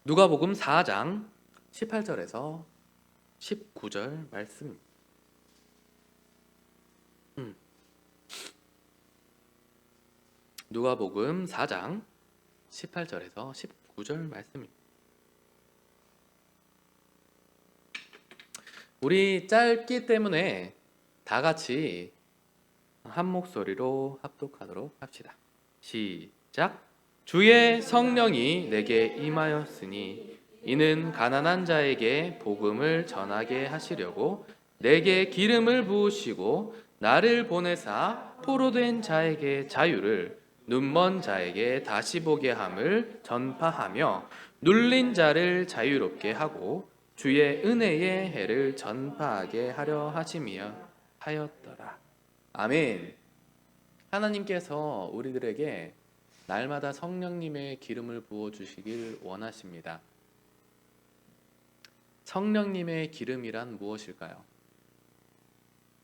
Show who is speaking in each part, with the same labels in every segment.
Speaker 1: 누가복음 4장 18절에서 19절 말씀. 누가복음 4장 18절에서 19절 말씀입니다. 우리 짧기 때문에 다 같이 한 목소리로 합독하도록 합시다. 시작. 주의 성령이 내게 임하였으니 이는 가난한 자에게 복음을 전하게 하시려고 내게 기름을 부으시고 나를 보내사 포로된 자에게 자유를 눈먼 자에게 다시 보게 함을 전파하며 눌린 자를 자유롭게 하고 주의 은혜의 해를 전파하게 하려 하심이여 하였더라. 아멘. 하나님께서 우리들에게 날마다 성령님의 기름을 부어 주시길 원하십니다. 성령님의 기름이란 무엇일까요?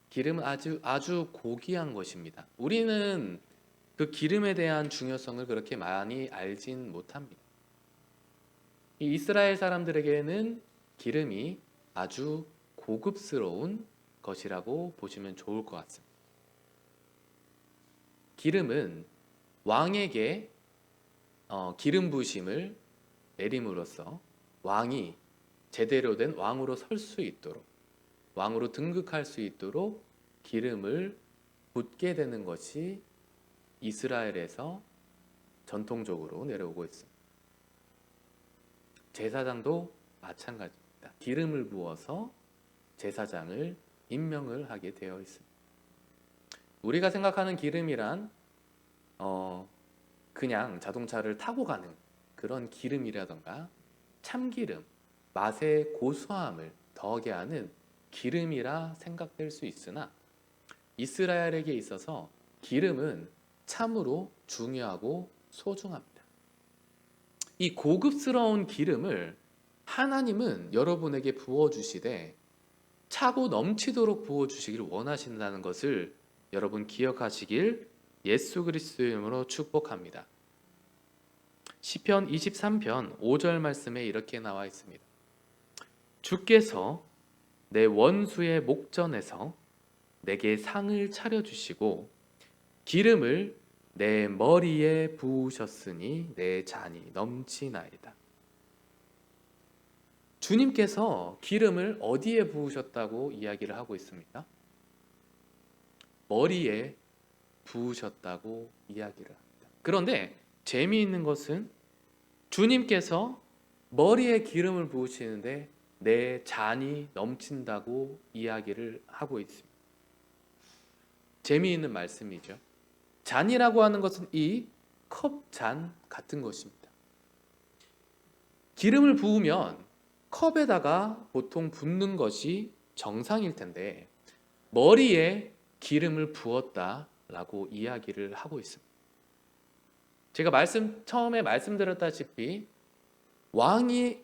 Speaker 1: 기름은 아주 고귀한 것입니다. 우리는 그 기름에 대한 중요성을 그렇게 많이 알진 못합니다. 이 이스라엘 사람들에게는 기름이 아주 고급스러운 것이라고 보시면 좋을 것 같습니다. 기름은 왕에게 기름 부으심을 내림으로써 왕이 제대로 된 왕으로 설 수 있도록, 왕으로 등극할 수 있도록 기름을 붓게 되는 것이 이스라엘에서 전통적으로 내려오고 있습니다. 제사장도 마찬가지입니다. 기름을 부어서 제사장을 임명을 하게 되어 있습니다. 우리가 생각하는 기름이란 그냥 자동차를 타고 가는 그런 기름이라던가 참기름, 맛의 고소함을 더하게 하는 기름이라 생각될 수 있으나 이스라엘에게 있어서 기름은 참으로 중요하고 소중합니다. 이 고급스러운 기름을 하나님은 여러분에게 부어주시되 차고 넘치도록 부어주시길 원하신다는 것을 여러분 기억하시길 예수 그리스도의 이름으로 축복합니다. 시편 23편 5절 말씀에 이렇게 나와 있습니다. 주께서 내 원수의 목전에서 내게 상을 차려주시고 기름을 내 머리에 부으셨으니 내 잔이 넘치나이다. 주님께서 기름을 어디에 부으셨다고 이야기를 하고 있습니까? 머리에 부으셨다고 이야기를 합니다. 그런데 재미있는 것은 주님께서 머리에 기름을 부으시는데 내 잔이 넘친다고 이야기를 하고 있습니다. 재미있는 말씀이죠. 잔이라고 하는 것은 이 컵잔 같은 것입니다. 기름을 부으면 컵에다가 보통 붓는 것이 정상일 텐데 머리에 기름을 부었다라고 이야기를 하고 있습니다. 제가 처음에 말씀드렸다시피 왕이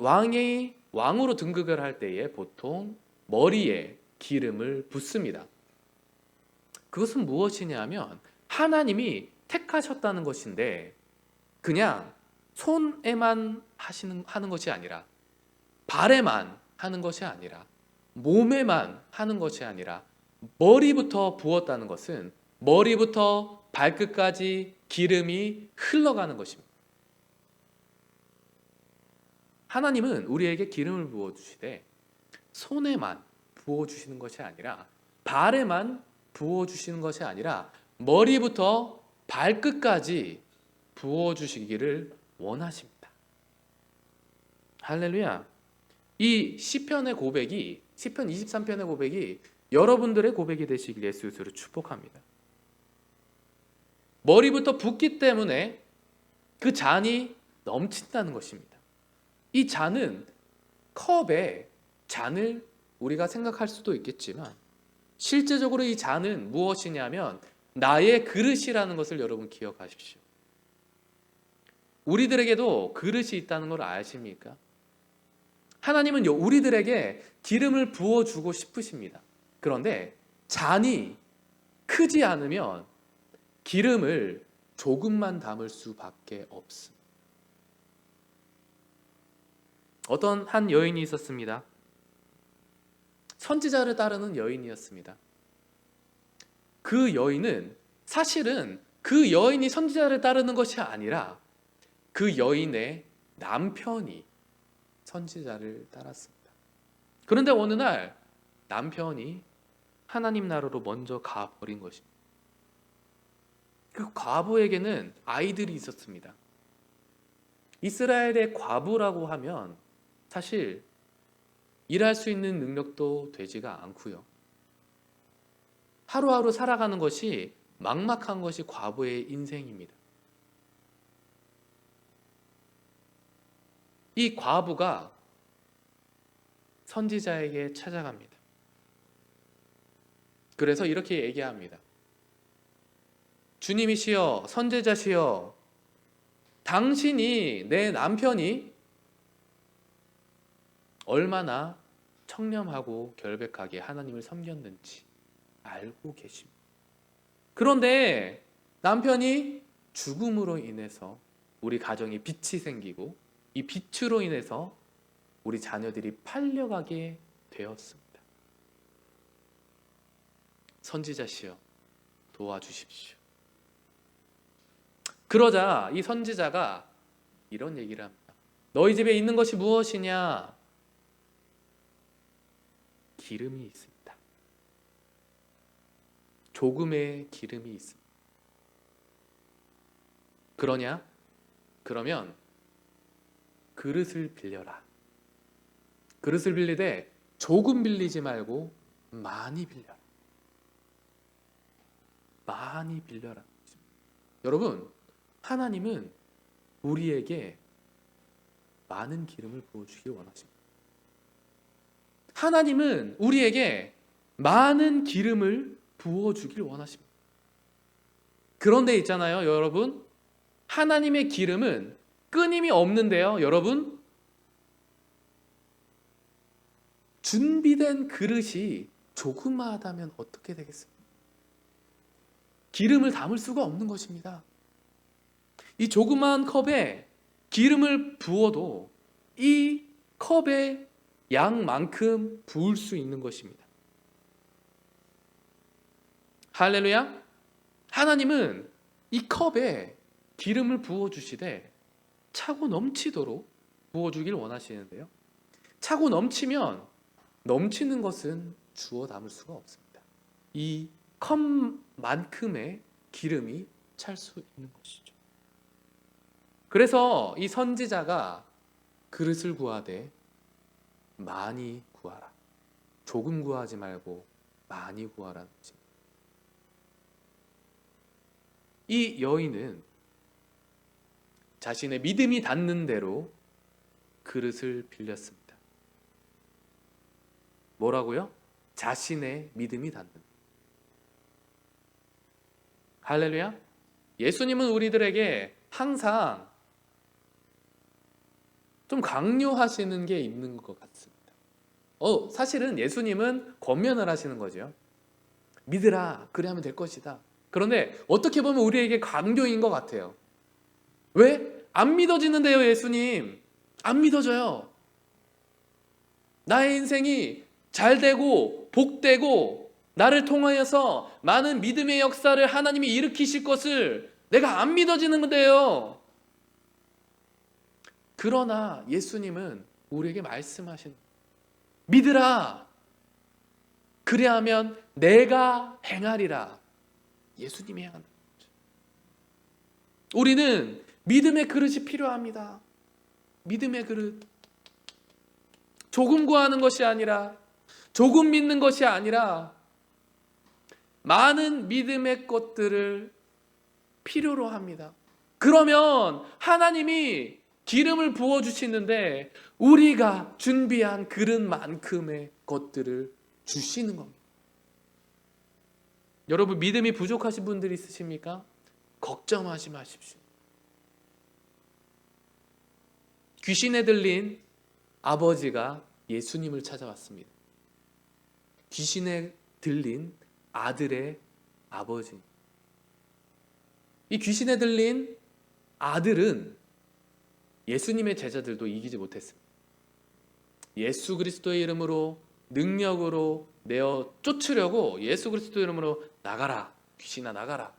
Speaker 1: 왕으로 등극을 할 때에 보통 머리에 기름을 붓습니다. 그것은 무엇이냐면 하나님이 택하셨다는 것인데 그냥 손에만 하는 것이 아니라 발에만 하는 것이 아니라 몸에만 하는 것이 아니라 머리부터 부었다는 것은 머리부터 발끝까지 기름이 흘러가는 것입니다. 하나님은 우리에게 기름을 부어주시되 손에만 부어주시는 것이 아니라 발에만 부어주시는 것이 아니라 머리부터 발끝까지 부어주시기를 원하십니다. 할렐루야. 이 시편의 고백이 시편 23편의 고백이 여러분들의 고백이 되시길 예수 그리스도로 축복합니다. 머리부터 붓기 때문에 그 잔이 넘친다는 것입니다. 이 잔은 컵에 잔을 우리가 생각할 수도 있겠지만 실제적으로 이 잔은 무엇이냐면 나의 그릇이라는 것을 여러분 기억하십시오. 우리들에게도 그릇이 있다는 걸 아십니까? 하나님은 우리들에게 기름을 부어주고 싶으십니다. 그런데 잔이 크지 않으면 기름을 조금만 담을 수밖에 없습니다. 어떤 한 여인이 있었습니다. 선지자를 따르는 여인이었습니다. 그 여인은 사실은 그 여인이 선지자를 따르는 것이 아니라 그 여인의 남편이 선지자를 따랐습니다. 그런데 어느 날 남편이 하나님 나라로 먼저 가버린 것입니다. 그 과부에게는 아이들이 있었습니다. 이스라엘의 과부라고 하면 사실 일할 수 있는 능력도 되지가 않고요. 하루하루 살아가는 것이 막막한 것이 과부의 인생입니다. 이 과부가 선지자에게 찾아갑니다. 그래서 이렇게 얘기합니다. 주님이시여, 선지자시여, 당신이, 내 남편이 얼마나 청렴하고 결백하게 하나님을 섬겼는지 알고 계십니다. 그런데 남편이 죽음으로 인해서 우리 가정에 빚이 생기고 이 빚으로 인해서 우리 자녀들이 팔려가게 되었습니다. 선지자시여, 도와주십시오. 그러자 이 선지자가 이런 얘기를 합니다. 너희 집에 있는 것이 무엇이냐? 기름이 있습니다. 조금의 기름이 있습니다. 그러냐? 그러면 그릇을 빌려라. 그릇을 빌리되 조금 빌리지 말고 많이 빌려라. 많이 빌려라. 여러분, 하나님은 우리에게 많은 기름을 부어주길 원하십니다. 하나님은 우리에게 많은 기름을 부어주길 원하십니다. 그런데 있잖아요, 여러분. 하나님의 기름은 끊임이 없는데요, 여러분. 준비된 그릇이 조그마하다면 어떻게 되겠습니까? 기름을 담을 수가 없는 것입니다. 이 조그마한 컵에 기름을 부어도 이 컵의 양만큼 부을 수 있는 것입니다. 할렐루야. 하나님은 이 컵에 기름을 부어주시되 차고 넘치도록 부어주길 원하시는데요, 차고 넘치면 넘치는 것은 주워 담을 수가 없습니다. 이 컵만큼의 기름이 찰 수 있는 것이죠. 그래서 이 선지자가 그릇을 구하되 많이 구하라. 조금 구하지 말고 많이 구하라는 것입니다. 이 여인은 자신의 믿음이 닿는 대로 그릇을 빌렸습니다. 뭐라고요? 자신의 믿음이 닿는. 할렐루야. 예수님은 우리들에게 항상 좀 강요하시는 게 있는 것 같습니다. 사실은 예수님은 권면을 하시는 거죠. 믿으라, 그래 하면 될 것이다. 그런데 어떻게 보면 우리에게 강요인 것 같아요. 왜? 안 믿어지는데요, 예수님. 안 믿어져요. 나의 인생이 잘되고 복되고 나를 통하여서 많은 믿음의 역사를 하나님이 일으키실 것을 내가 안 믿어지는데요. 그러나 예수님은 우리에게 말씀하신, 믿으라, 그리하면 내가 행하리라. 예수님이 행한다. 우리는 믿음의 그릇이 필요합니다. 믿음의 그릇. 조금 구하는 것이 아니라, 조금 믿는 것이 아니라 많은 믿음의 것들을 필요로 합니다. 그러면 하나님이 기름을 부어주시는데 우리가 준비한 그릇만큼의 것들을 주시는 겁니다. 여러분, 믿음이 부족하신 분들 있으십니까? 걱정하지 마십시오. 귀신에 들린 아버지가 예수님을 찾아왔습니다. 귀신에 들린 아들의 아버지. 이 귀신에 들린 아들은 예수님의 제자들도 이기지 못했습니다. 예수 그리스도의 이름으로 능력으로 내어 쫓으려고 예수 그리스도의 이름으로 나가라, 귀신아 나가라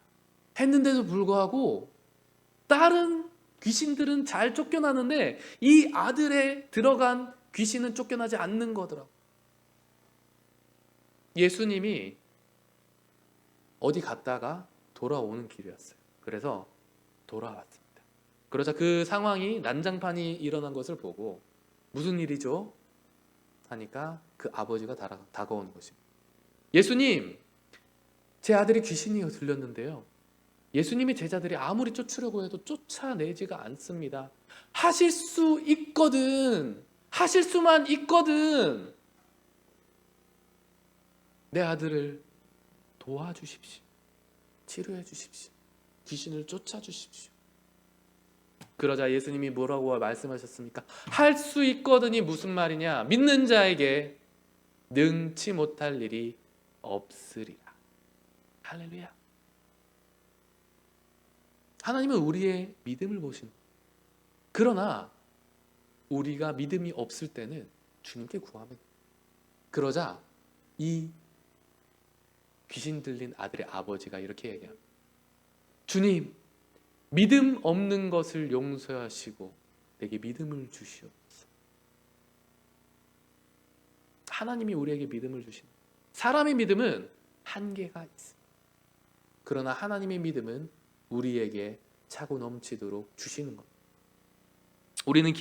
Speaker 1: 했는데도 불구하고 다른 귀신들은 잘 쫓겨나는데 이 아들에 들어간 귀신은 쫓겨나지 않는 거더라고요. 예수님이 어디 갔다가 돌아오는 길이었어요. 그래서 돌아왔습니다. 그러자 그 상황이 난장판이 일어난 것을 보고 무슨 일이죠? 하니까 그 아버지가 다가오는 것입니다. 예수님, 제 아들이 귀신이 들렸는데요. 예수님의 제자들이 아무리 쫓으려고 해도 쫓아내지가 않습니다. 하실 수 있거든. 하실 수만 있거든. 내 아들을 도와주십시오. 치료해 주십시오. 귀신을 쫓아주십시오. 그러자 예수님이 뭐라고 말씀하셨습니까? 할 수 있거든이 무슨 말이냐? 믿는 자에게 능치 못할 일이 없으리라. 할렐루야. 하나님은 우리의 믿음을 보시는 거예요. 그러나 우리가 믿음이 없을 때는 주님께 구하면 돼요. 그러자 이 귀신 들린 아들의 아버지가 이렇게 얘기합니다. 주님, 믿음 없는 것을 용서하시고 내게 믿음을 주시옵소서. 하나님이 우리에게 믿음을 주십니다. 사람의 믿음은 한계가 있습니다. 그러나 하나님의 믿음은 우리에게 차고 넘치도록 주시는 겁니다. 우리는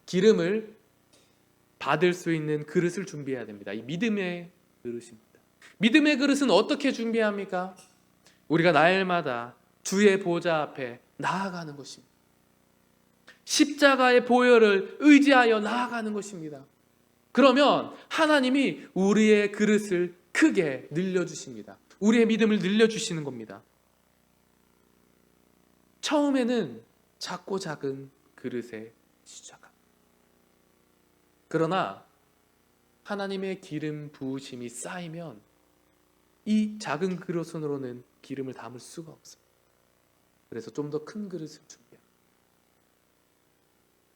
Speaker 1: 기름을 받을 수 있는 그릇을 준비해야 됩니다. 이 믿음의 그릇입니다. 믿음의 그릇은 어떻게 준비합니까? 우리가 날마다 주의 보좌 앞에 나아가는 것입니다. 십자가의 보혈을 의지하여 나아가는 것입니다. 그러면 하나님이 우리의 그릇을 크게 늘려주십니다. 우리의 믿음을 늘려주시는 겁니다. 처음에는 작고 작은 그릇에 시작합니다. 그러나 하나님의 기름 부으심이 쌓이면 이 작은 그릇으로는 기름을 담을 수가 없습니다. 그래서 좀 더 큰 그릇을 준비합니다.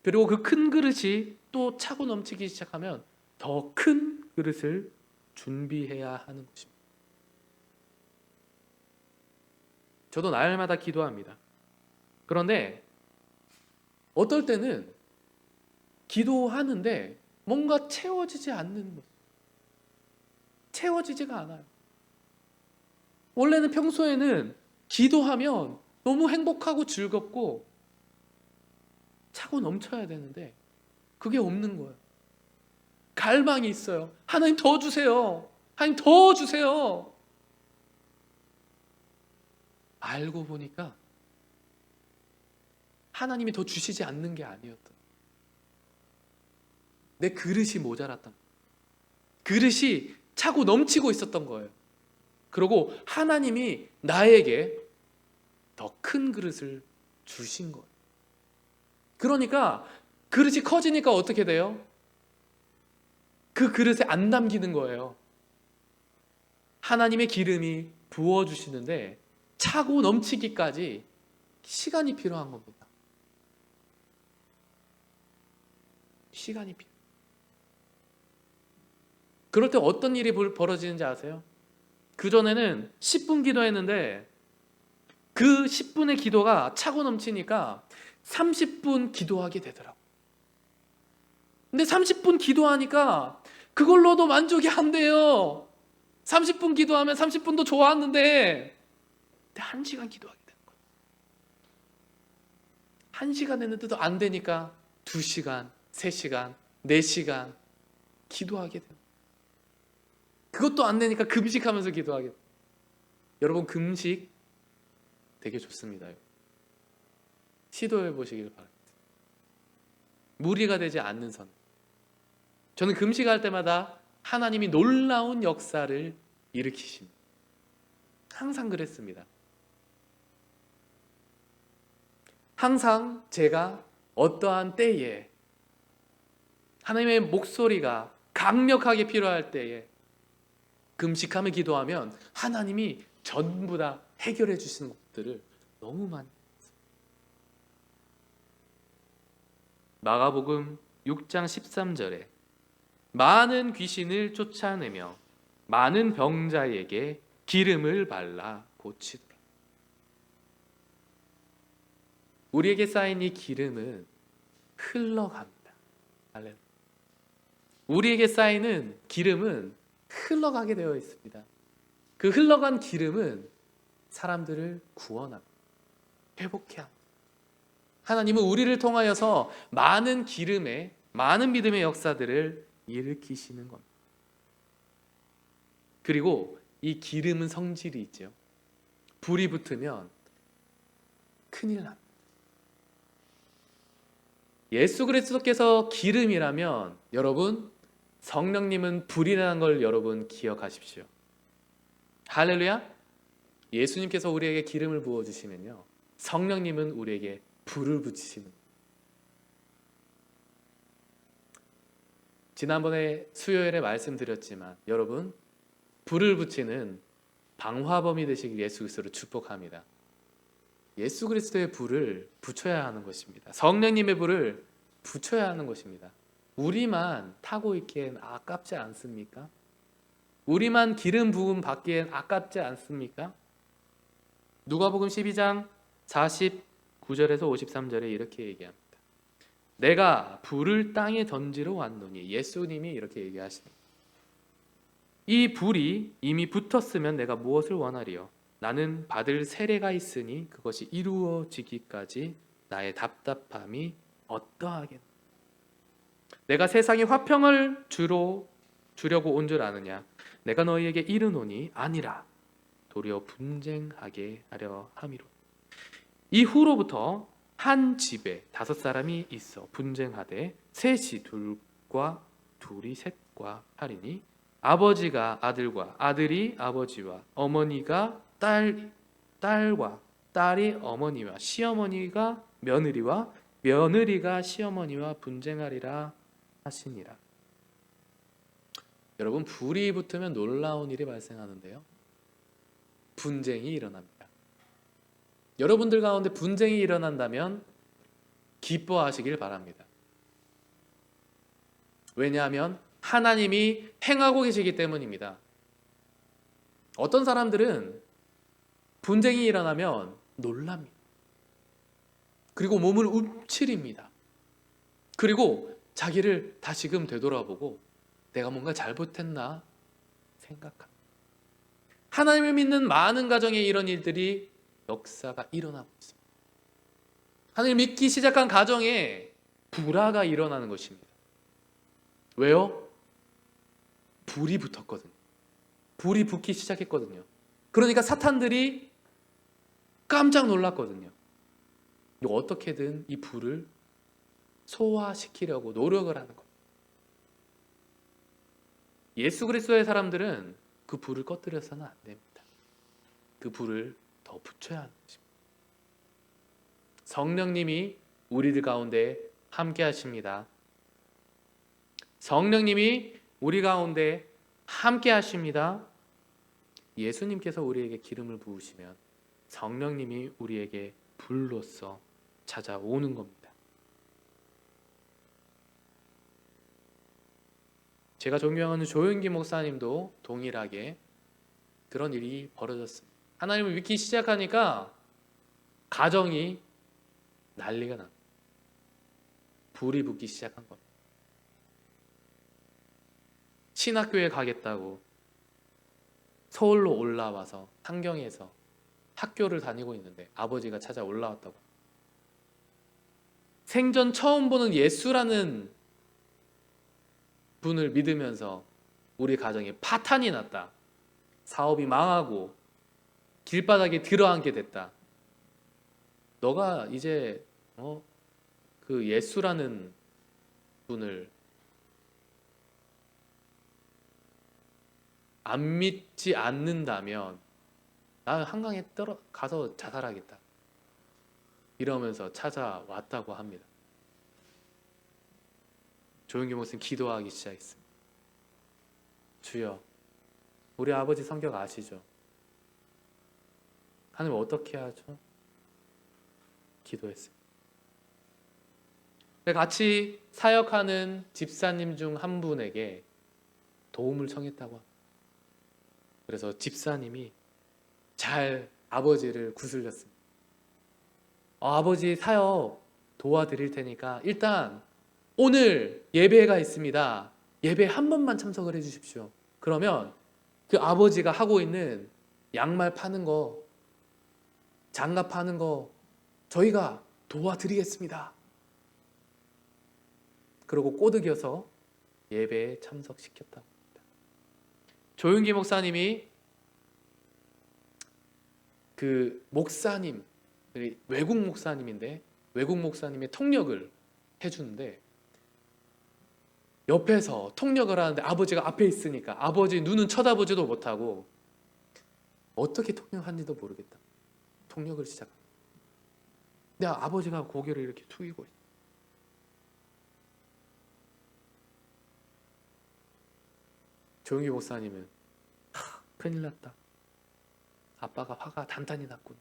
Speaker 1: 그리고 그 큰 그릇이 또 차고 넘치기 시작하면 더 큰 그릇을 준비해야 하는 것입니다. 저도 날마다 기도합니다. 그런데 어떨 때는 기도하는데 뭔가 채워지지 않는 것, 채워지지가 않아요. 원래는 평소에는 기도하면 너무 행복하고 즐겁고 차고 넘쳐야 되는데 그게 없는 거예요. 갈망이 있어요. 하나님 더 주세요. 하나님 더 주세요. 알고 보니까 하나님이 더 주시지 않는 게 아니었던, 내 그릇이 모자랐던, 그릇이 차고 넘치고 있었던 거예요. 그리고 하나님이 나에게 더 큰 그릇을 주신 거예요. 그러니까 그릇이 커지니까 어떻게 돼요? 그 그릇에 안 담기는 거예요. 하나님의 기름이 부어주시는데 차고 넘치기까지 시간이 필요한 겁니다. 시간이 필요해요. 그럴 때 어떤 일이 벌어지는지 아세요? 그전에는 10분 기도했는데 그 10분의 기도가 차고 넘치니까 30분 기도하게 되더라고요. 근데 30분 기도하니까 그걸로도 만족이 안 돼요. 30분 기도하면 30분도 좋았는데 1시간 기도하게 되는 거예요. 1시간 했는데도 안 되니까 2시간, 3시간, 4시간 기도하게 돼요. 그것도 안 되니까 금식하면서 기도하게 돼요. 여러분, 금식 되게 좋습니다. 시도해 보시길 바랍니다. 무리가 되지 않는 선. 저는 금식할 때마다 하나님이 놀라운 역사를 일으키십니다. 항상 그랬습니다. 항상 제가 어떠한 때에 하나님의 목소리가 강력하게 필요할 때에 금식하며 기도하면 하나님이 전부 다 해결해 주시는 것들을 너무 많이 했어요. 마가복음 6장 13절에 많은 귀신을 쫓아내며 많은 병자에게 기름을 발라 고치더라. 우리에게 쌓인 이 기름은 흘러갑니다. 할렐루야. 우리에게 쌓이는 기름은 흘러가게 되어 있습니다. 그 흘러간 기름은 사람들을 구원합니다. 회복해 합니다. 하나님은 우리를 통하여서 많은 기름의, 많은 믿음의 역사들을 일으키시는 겁니다. 그리고 이 기름은 성질이 있죠. 불이 붙으면 큰일 납니다. 예수 그리스도께서 기름이라면 여러분, 성령님은 불이라는 걸 여러분 기억하십시오. 할렐루야. 예수님께서 우리에게 기름을 부어주시면요, 성령님은 우리에게 불을 붙이시는 거예요. 지난번에 수요일에 말씀드렸지만 여러분, 불을 붙이는 방화범이 되시길 예수 그리스도를 축복합니다. 예수 그리스도의 불을 붙여야 하는 것입니다. 성령님의 불을 붙여야 하는 것입니다. 우리만 타고 있기엔 아깝지 않습니까? 우리만 기름 부음 받기엔 아깝지 않습니까? 누가복음 12장 49절에서 53절에 이렇게 얘기합니다. 내가 불을 땅에 던지러 왔노니, 예수님이 이렇게 얘기하십니다. 이 불이 이미 붙었으면 내가 무엇을 원하리요? 나는 받을 세례가 있으니 그것이 이루어지기까지 나의 답답함이 어떠하겠나? 내가 세상에 화평을 주려고 온 줄 아느냐? 내가 너희에게 이르노니 아니라 도리어 분쟁하게 하려 함이로. 이후로부터 한 집에 5사람이 있어 분쟁하되 셋이 둘과 둘이 셋과 하리니 아버지가 아들과 아들이 아버지와 어머니가 딸과 딸이 어머니와 시어머니가 며느리와 며느리가 시어머니와 분쟁하리라 하시니라. 여러분, 불이 붙으면 놀라운 일이 발생하는데요, 분쟁이 일어납니다. 여러분들 가운데 분쟁이 일어난다면 기뻐하시길 바랍니다. 왜냐하면 하나님이 행하고 계시기 때문입니다. 어떤 사람들은 분쟁이 일어나면 놀랍니다. 그리고 몸을 움츠립니다. 그리고 자기를 다시금 되돌아보고 내가 뭔가 잘못했나 생각합니다. 하나님을 믿는 많은 가정에 이런 일들이, 역사가 일어나고 있습니다. 하나님을 믿기 시작한 가정에 불화가 일어나는 것입니다. 왜요? 불이 붙었거든요. 불이 붙기 시작했거든요. 그러니까 사탄들이 깜짝 놀랐거든요. 어떻게든 이 불을 소화시키려고 노력을 하는 겁니다. 예수 그리스도의 사람들은 그 불을 꺼뜨려서는 안 됩니다. 그 불을 더 붙여야 하는 것입니다. 성령님이 우리들 가운데 함께 하십니다. 성령님이 우리 가운데 함께 하십니다. 예수님께서 우리에게 기름을 부으시면 성령님이 우리에게 불로써 찾아오는 겁니다. 제가 존경하는 조윤기 목사님도 동일하게 그런 일이 벌어졌습니다. 하나님을 믿기 시작하니까 가정이 난리가 납니다. 불이 붙기 시작한 겁니다. 신학교에 가겠다고 서울로 올라와서 상경에서 학교를 다니고 있는데 아버지가 찾아 올라왔다고. 생전 처음 보는 예수라는 분을 믿으면서 우리 가정에 파탄이 났다. 사업이 망하고 길바닥에 들어앉게 됐다. 너가 이제 그 예수라는 분을 안 믿지 않는다면 나 한강에 가서 자살하겠다. 이러면서 찾아왔다고 합니다. 조용기 목사님 기도하기 시작했습니다. 주여, 우리 아버지 성격 아시죠? 하나님 어떻게 하죠? 기도했습니다. 같이 사역하는 집사님 중 한 분에게 도움을 청했다고 합니다. 그래서 집사님이 잘 아버지를 구슬렸습니다. 아버지 사역 도와드릴 테니까 일단 오늘 예배가 있습니다. 예배 한 번만 참석을 해주십시오. 그러면 그 아버지가 하고 있는 양말 파는 거, 장갑 파는 거 저희가 도와드리겠습니다. 그러고 꼬드겨서 예배에 참석시켰다고 합니다. 조윤기 목사님이 그 목사님, 외국 목사님인데 외국 목사님의 통역을 해주는데 옆에서 통역을 하는데 아버지가 앞에 있으니까 아버지 눈은 쳐다보지도 못하고 어떻게 통역하는지도 모르겠다. 통역을 시작합니다. 근데 아버지가 고개를 이렇게 숙이고 있어요. 조용기 목사님은 큰일 났다. 아빠가 화가 단단히 났군.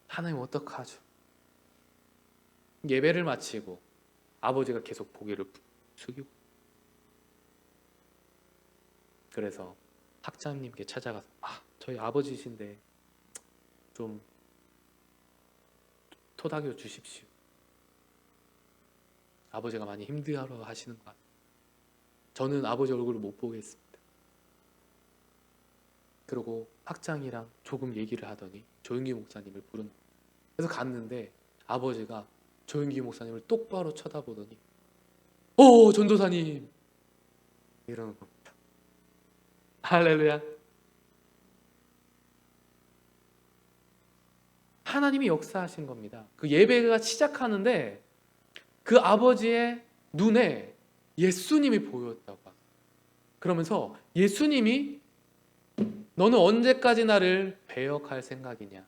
Speaker 1: 하나님 어떡하죠? 예배를 마치고 아버지가 계속 고개를 숙이고 그래서 학장님께 찾아가서 저희 아버지신데 좀 토닥여 주십시오. 아버지가 많이 힘들어 하시는 것 같아요. 저는 아버지 얼굴을 못 보겠습니다. 그리고 학장이랑 조금 얘기를 하더니 조윤기 목사님을 부른 거예요. 그래서 갔는데 아버지가 조윤기 목사님을 똑바로 쳐다보더니 전도사님 이러는 겁니다. 할렐루야. 하나님이 역사하신 겁니다. 그 예배가 시작하는데 그 아버지의 눈에 예수님이 보였다고 합니다. 그러면서 예수님이 너는 언제까지 나를 배역할 생각이냐?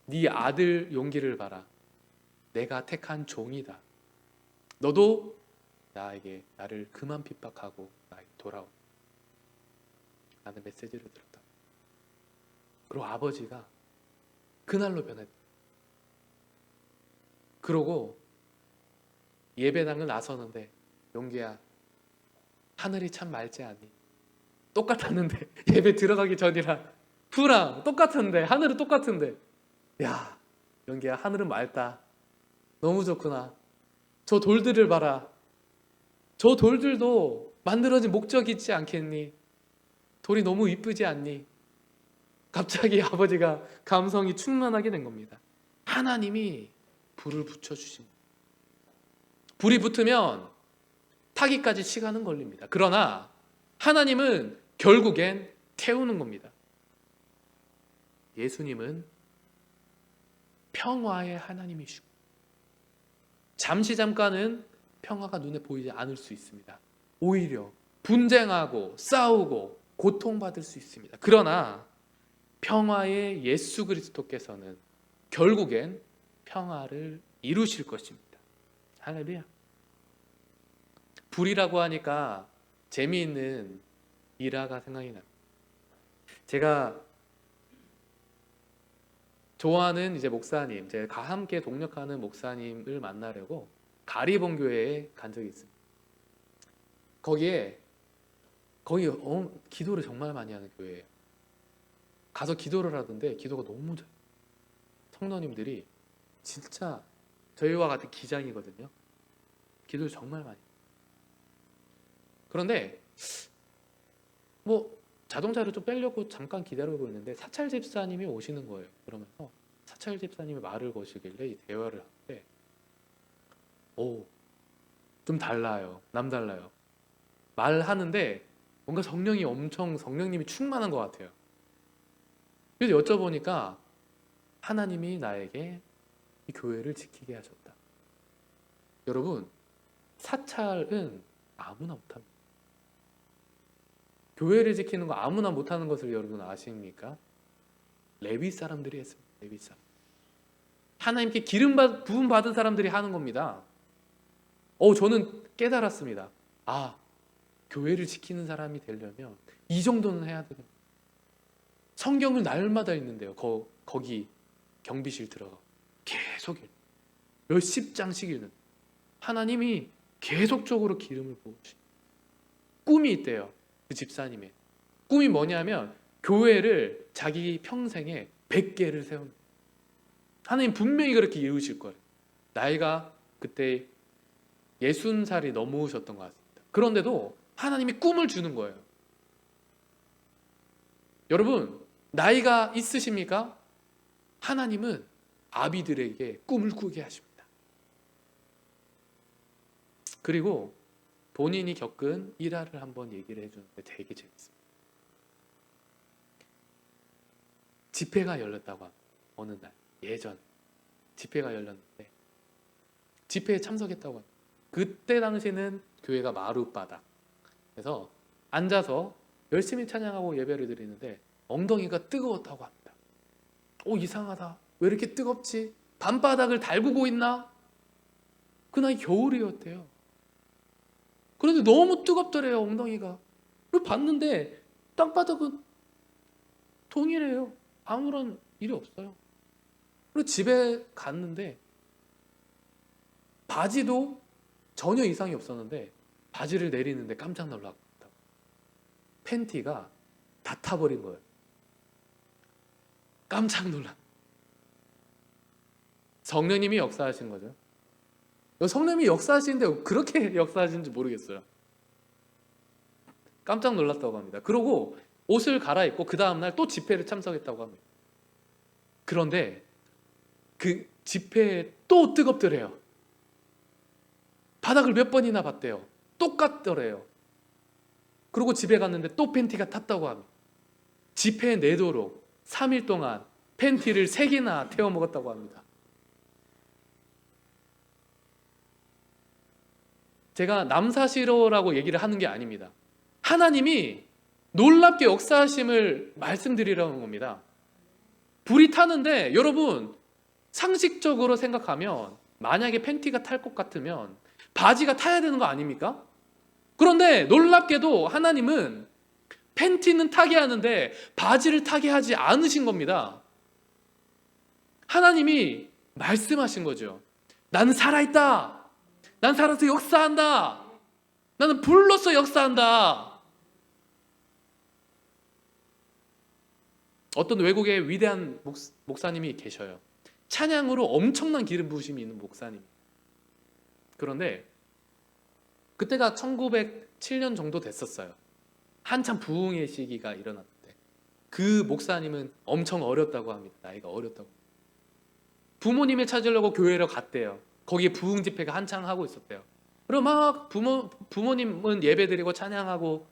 Speaker 1: 네 아들 용기를 봐라. 내가 택한 종이다. 너도 나를 그만 핍박하고 나에게 돌아오. 라는 메시지를 들었다. 그리고 아버지가 그날로 변했다. 그러고 예배당을 나서는데 용기야, 하늘이 참 맑지 않니? 똑같았는데 예배 들어가기 전이랑 후랑 똑같은데 하늘은 똑같은데 야 용기야, 하늘은 맑다. 너무 좋구나. 저 돌들을 봐라. 저 돌들도 만들어진 목적이 있지 않겠니? 돌이 너무 이쁘지 않니? 갑자기 아버지가 감성이 충만하게 된 겁니다. 하나님이 불을 붙여주십니다. 불이 붙으면 타기까지 시간은 걸립니다. 그러나 하나님은 결국엔 태우는 겁니다. 예수님은 평화의 하나님이시고 잠깐은 평화가 눈에 보이지 않을 수 있습니다. 오히려 분쟁하고 싸우고 고통받을 수 있습니다. 그러나 평화의 예수 그리스도께서는 결국엔 평화를 이루실 것입니다. 할렐루야. 불이라고 하니까 재미있는 일화가 생각이 납니다. 제가 좋아하는 목사님, 제가 함께 동력하는 목사님을 만나려고 가리봉교회에 간 적이 있습니다. 거기 기도를 정말 많이 하는 교회예요. 가서 기도를 하던데 기도가 너무 잘해요. 성도님들이 진짜 저희와 같은 기장이거든요. 기도를 정말 많이 해요. 그런데 자동차를 좀 빼려고 잠깐 기다리고 있는데 사찰 집사님이 오시는 거예요. 그러면서 사찰 집사님이 말을 거시길래 이 대화를 하는데 좀 달라요. 남달라요. 말하는데 뭔가 성령님이 충만한 것 같아요. 그래서 여쭤보니까 하나님이 나에게 이 교회를 지키게 하셨다. 여러분, 사찰은 아무나 못합니다. 교회를 지키는 거 아무나 못하는 것을 여러분 아십니까? 레위 사람들이 했습니다. 레위 사람. 하나님께 부음 받은 사람들이 하는 겁니다. 저는 깨달았습니다. 교회를 지키는 사람이 되려면 이 정도는 해야 되는. 성경을 날마다 읽는데요. 거기 경비실 들어가 계속 읽. 몇십 장씩 읽는, 하나님이 계속적으로 기름을 부으시. 꿈이 있대요. 그 집사님의 꿈이 뭐냐면 교회를 자기 평생에 100개를 세운. 하나님 분명히 그렇게 이루실 거예요. 나이가 그때 60살이 넘으셨던 것 같습니다. 그런데도 하나님이 꿈을 주는 거예요. 여러분, 나이가 있으십니까? 하나님은 아비들에게 꿈을 꾸게 하십니다. 그리고 본인이 겪은 일화를 한번 얘기를 해주는데 되게 재밌습니다. 집회가 열렸다고 합니다. 어느 날 예전 집회가 열렸는데 집회에 참석했다고 합니다. 그때 당시에는 교회가 마룻바닥, 그래서 앉아서 열심히 찬양하고 예배를 드리는데 엉덩이가 뜨거웠다고 합니다. 오, 이상하다. 왜 이렇게 뜨겁지? 밤바닥을 달구고 있나? 그날 겨울이었대요. 그런데 너무 뜨겁더래요, 엉덩이가. 그리고 봤는데 땅바닥은 동일해요. 아무런 일이 없어요. 그리고 집에 갔는데 바지도 전혀 이상이 없었는데 바지를 내리는데 깜짝 놀랐다. 팬티가 다 타버린 거예요. 깜짝 놀라. 성령님이 역사하신 거죠. 성령님이 역사하시는데 그렇게 역사하시는지 모르겠어요. 깜짝 놀랐다고 합니다. 그러고 옷을 갈아입고 그 다음날 또 집회를 참석했다고 합니다. 그런데 그 집회에 또 뜨겁더래요. 바닥을 몇 번이나 봤대요. 똑같더래요. 그리고 집에 갔는데 또 팬티가 탔다고 합니다. 집회에 내도록 3일 동안 팬티를 3개나 태워 먹었다고 합니다. 제가 남사시로라고 얘기를 하는 게 아닙니다. 하나님이 놀랍게 역사하심을 말씀드리려는 겁니다. 불이 타는데 여러분, 상식적으로 생각하면 만약에 팬티가 탈 것 같으면 바지가 타야 되는 거 아닙니까? 그런데 놀랍게도 하나님은 팬티는 타게 하는데 바지를 타게 하지 않으신 겁니다. 하나님이 말씀하신 거죠. 나는 살아있다. 난 살아서 역사한다. 나는 불로서 역사한다. 어떤 외국의 위대한 목사님이 계셔요. 찬양으로 엄청난 기름 부으심이 있는 목사님. 그런데 그때가 1907년 정도 됐었어요. 한참 부흥의 시기가 일어났는데 그 목사님은 엄청 어렸다고 합니다. 나이가 어렸다고. 부모님을 찾으려고 교회로 갔대요. 거기에 부흥 집회가 한창 하고 있었대요. 그리고 막 부모님은 예배드리고 찬양하고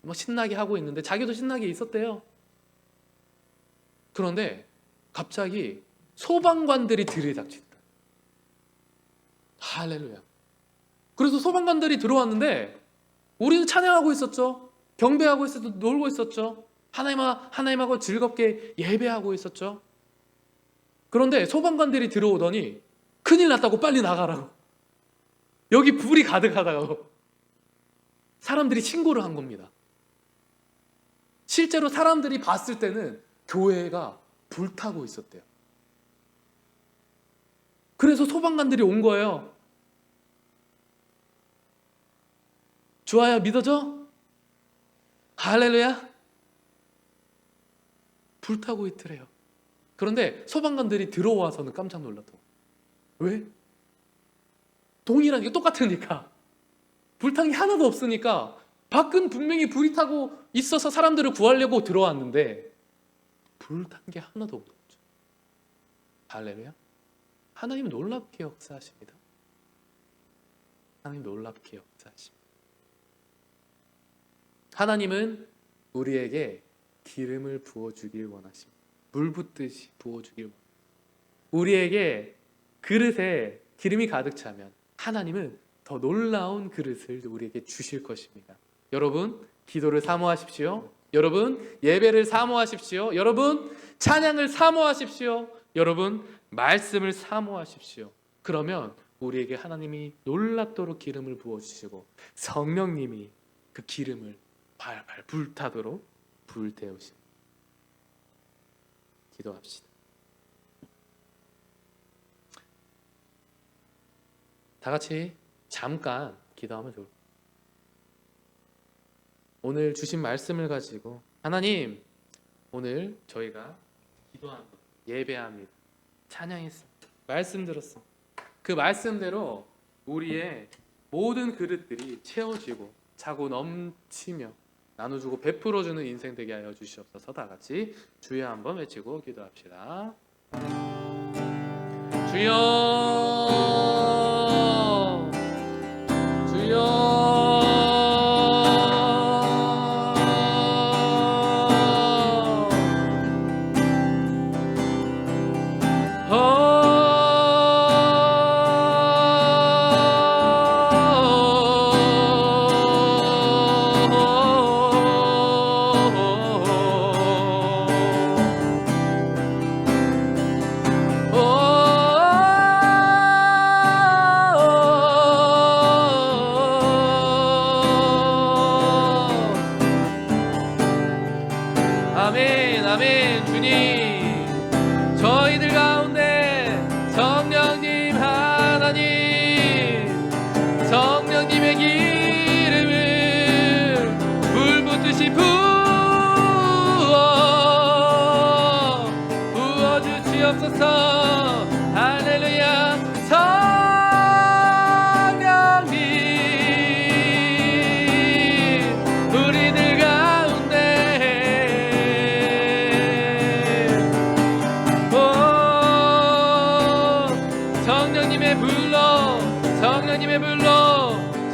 Speaker 1: 막 신나게 하고 있는데 자기도 신나게 있었대요. 그런데 갑자기 소방관들이 들이닥친다. 할렐루야. 그래서 소방관들이 들어왔는데 우리는 찬양하고 있었죠. 경배하고 있었죠. 놀고 있었죠. 하나님하고 즐겁게 예배하고 있었죠. 그런데 소방관들이 들어오더니 큰일 났다고 빨리 나가라고. 여기 불이 가득하다고. 사람들이 신고를 한 겁니다. 실제로 사람들이 봤을 때는 교회가 불타고 있었대요. 그래서 소방관들이 온 거예요. 좋아요, 믿어져? 할렐루야. 불타고 있더래요. 그런데 소방관들이 들어와서는 깜짝 놀랐다고. 왜? 동일한 게 똑같으니까. 불탄 게 하나도 없으니까. 밖은 분명히 불이 타고 있어서 사람들을 구하려고 들어왔는데 불탄 게 하나도 없는 거죠. 할렐루야. 하나님은 놀랍게 역사하십니다. 하나님 놀랍게 역사하십니다. 하나님은 우리에게 기름을 부어주길 원하십니다. 물 붓듯이 부어주길 원하십니다. 우리에게 그릇에 기름이 가득 차면 하나님은 더 놀라운 그릇을 우리에게 주실 것입니다. 여러분, 기도를 사모하십시오. 여러분, 예배를 사모하십시오. 여러분, 찬양을 사모하십시오. 여러분, 말씀을 사모하십시오. 그러면 우리에게 하나님이 놀랍도록 기름을 부어주시고 성령님이 그 기름을 발발 불타도록 불태우십니다. 기도합시다. 다 같이 잠깐 기도하면 좋을 것 같아요. 오늘 주신 말씀을 가지고 하나님, 오늘 저희가 기도합니다. 예배합니다. 찬양했습니다. 말씀 들었어. 그 말씀대로 우리의 모든 그릇들이 채워지고 차고 넘치며 나눠주고 베풀어주는 인생 되게 하여 주시옵소서. 다 같이 주여 한번 외치고 기도합시다. 주여, 주여. 아멘, 아멘. 주님, 저희들 가운데 성령님 하나님, 성령님의 기름을 불붙듯이 부어주시옵소서. 할렐루야. 성령님 우리들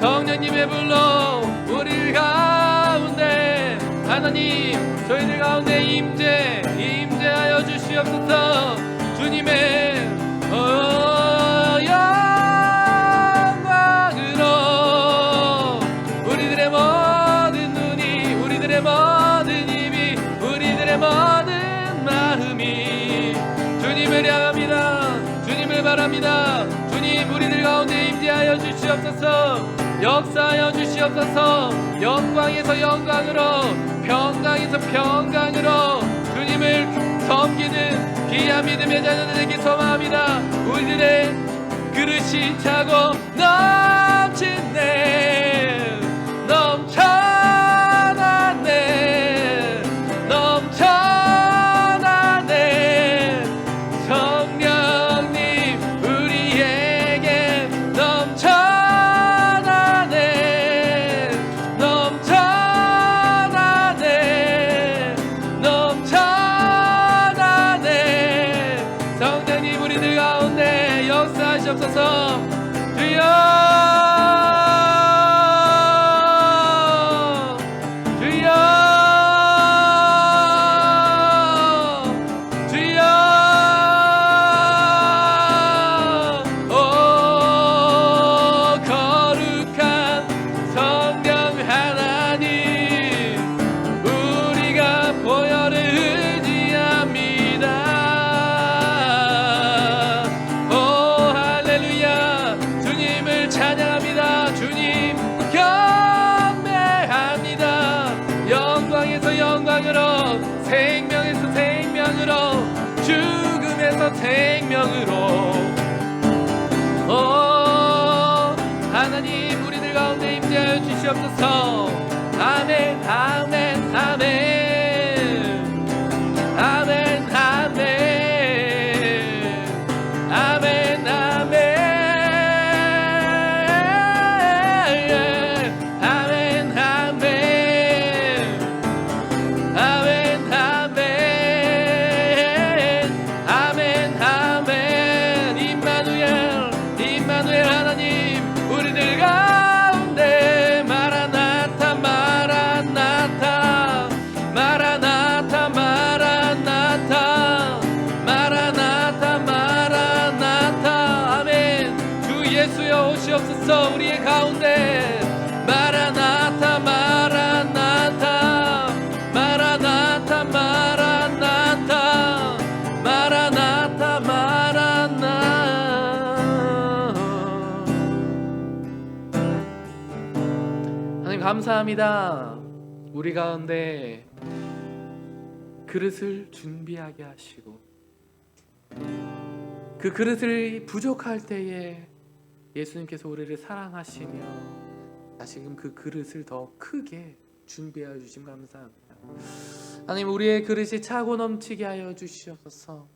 Speaker 1: 성령님의 불로 우리 가운데 하나님 저희들 가운데 임재하여 주시옵소서. 주님의 영광으로 우리들의 모든 눈이, 우리들의 모든 입이, 우리들의 모든 마음이 주님을 향합니다. 주님을 바랍니다. 주님, 우리들 가운데 임재하여 주시옵소서. 역사하여 주시옵소서. 영광에서 영광으로, 평강에서 평강으로 주님을 섬기는 귀한 믿음의 자녀들에게 소망합니다. 우리들의 그릇이 차고 넘치네, 넘쳐나네, 넘쳐나네. 성령님 우리에게 넘쳐나네, 넘쳐나네, 넘쳐나네. 성령님 우리들 가운데 역사하시옵소서. 주여, 생명에서 생명으로, 죽음에서 생명으로. 오 하나님 우리들 가운데 임재하여 주시옵소서. 아멘, 아멘, 아멘, 아멘, 아멘, 아멘, 아멘. 오시옵소서. 우리의 가운데 마라나타, 마라나타, 마라나타, 마라나타, 마라나타, 마라나. 하나님 감사합니다. 우리 가운데 그릇을 준비하게 하시고 그 그릇을 부족할 때에 예수님께서 우리를 사랑하시며 다시금 그 그릇을 더 크게 준비하여 주심 감사합니다. 하나님, 우리의 그릇이 차고 넘치게 하여 주시옵소서.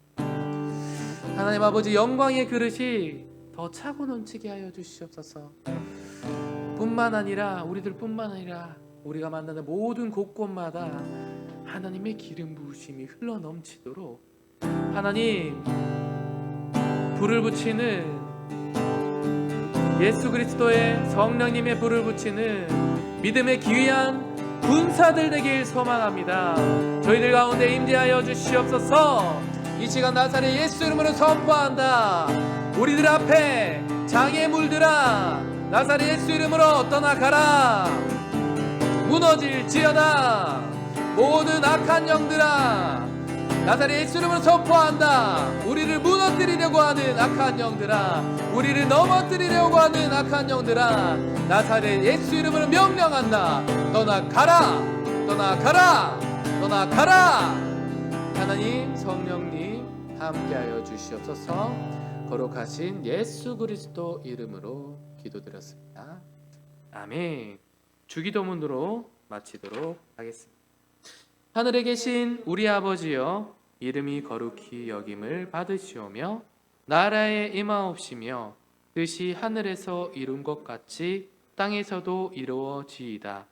Speaker 1: 하나님 아버지, 영광의 그릇이 더 차고 넘치게 하여 주시옵소서. 뿐만 아니라 우리들뿐만 아니라 우리가 만나는 모든 곳곳마다 하나님의 기름 부으심이 흘러 넘치도록 하나님, 불을 붙이는 예수 그리스도의 성령님의 불을 붙이는 믿음의 기이한 군사들 되길 소망합니다. 저희들 가운데 임재하여 주시옵소서. 이 시간 나사렛 예수 이름으로 선포한다. 우리들 앞에 장애물들아, 나사렛 예수 이름으로 떠나가라. 무너질지어다. 모든 악한 영들아, 나사렛 예수 이름으로 선포한다. 우리를 무너뜨리려고 하는 악한 영들아, 우리를 넘어뜨리려고 하는 악한 영들아, 나사렛 예수 이름으로 명령한다. 떠나가라, 떠나가라, 떠나가라. 하나님, 성령님 함께하여 주시옵소서. 거룩하신 예수 그리스도 이름으로 기도드렸습니다. 아멘. 주기도문으로 마치도록 하겠습니다. 하늘에 계신 우리 아버지여, 이름이 거룩히 여김을 받으시오며 나라에 임하옵시며 뜻이 하늘에서 이룬 것 같이 땅에서도 이루어지이다.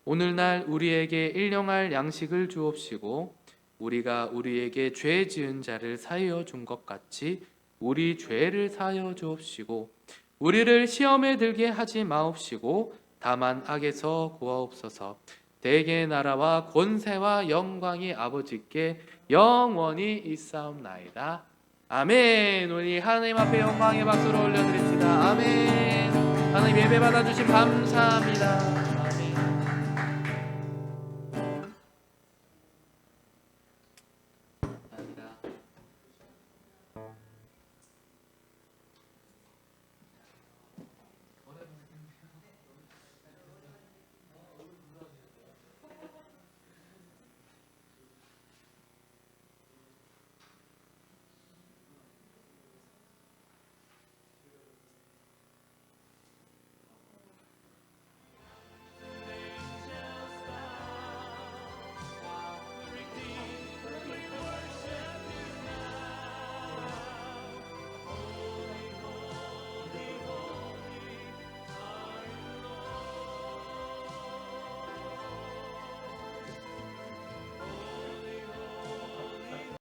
Speaker 1: 오늘날 우리에게 일용할 양식을 주옵시고 우리가 우리에게 죄 지은 자를 사하여 준 것 같이 우리 죄를 사하여 주옵시고 우리를 시험에 들게 하지 마옵시고 다만 악에서 구하옵소서. 대개의 나라와 권세와 영광이 아버지께 영원히 있사옵나이다. 아멘. 우리 하나님 앞에 영광의 박수를 올려드립시다. 아멘. 하나님, 예배 받아주심 감사합니다.